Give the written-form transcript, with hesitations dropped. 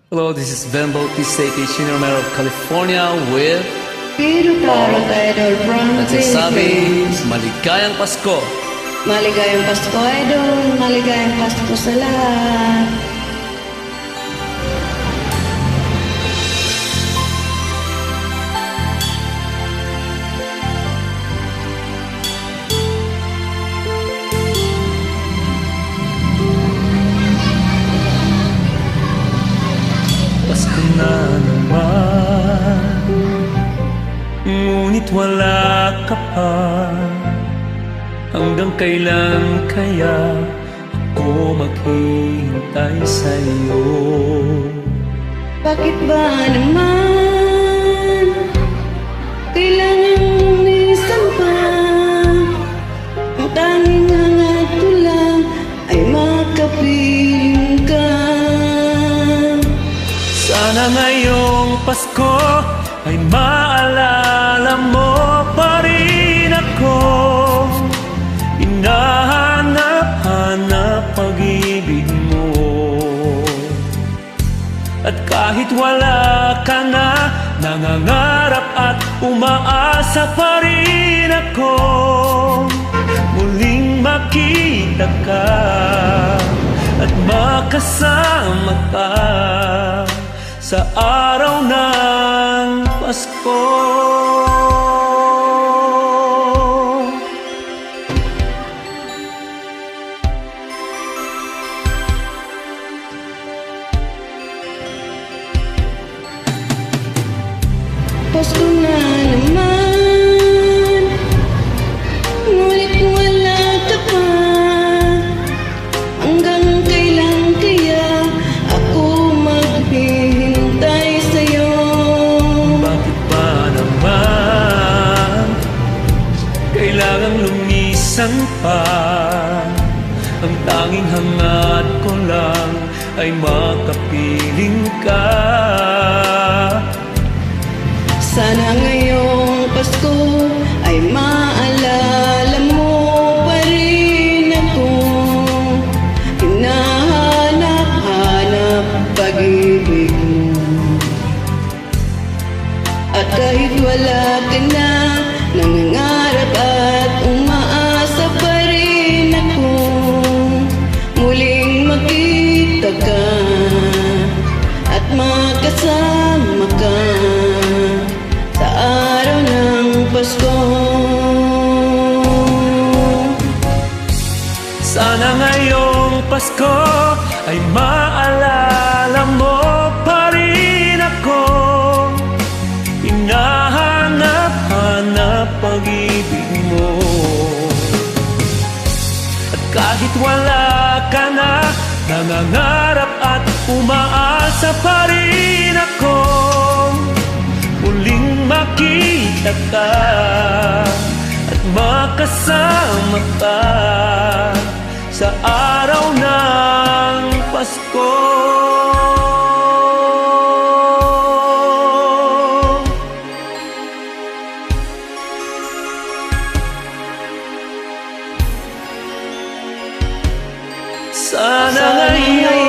Hello, this is Ben Bautista, Senior Mayor of California with Pero Tarot Idol from nagsasabi, Philippines. maligayang Pasko! Maligayang Pasko Idol, maligayang Pasko sa lahat. Pasko na naman, ngunit wala ka pa. Hanggang kailan kaya ako maghihintay sa'yo? Bakit ba naman kailangan minsan pa? Ang tanging hangat ko lang ay makapiling ka. Sana ngayong Pasko ay maalala mo pa rin ako. Hinahanap-hanap pag-ibig mo. At kahit wala ka na, nangangarap at umaasa pa rin ako. Muling makita ka at makasama ka sa araw ng Pasko. Pasko na naman, ngunit wala ka pa. Hanggang kailan kaya ako maghihintay sa'yo? Bakit ba naman kailangang lumisan pa? Ang tanging hangat ko lang ay makapiling ka. Sana ngayong Pasko ay maalala mo pa rin ako. Hinahanap-hanap pag-ibig mo. At kahit wala ka na, nangangarap at umaasa pa rin ako. Muling makita ka at makasama ka sa araw ng Pasko. Sana ngayong Pasko ay maalala mo pa rin ako. Hinahanap-hanap pag-ibig mo. At kahit wala ka na, nangangarap at umaasa pa rin ako. Muling makita ka at makasama ka sa araw ng Pasko. Sana ngayong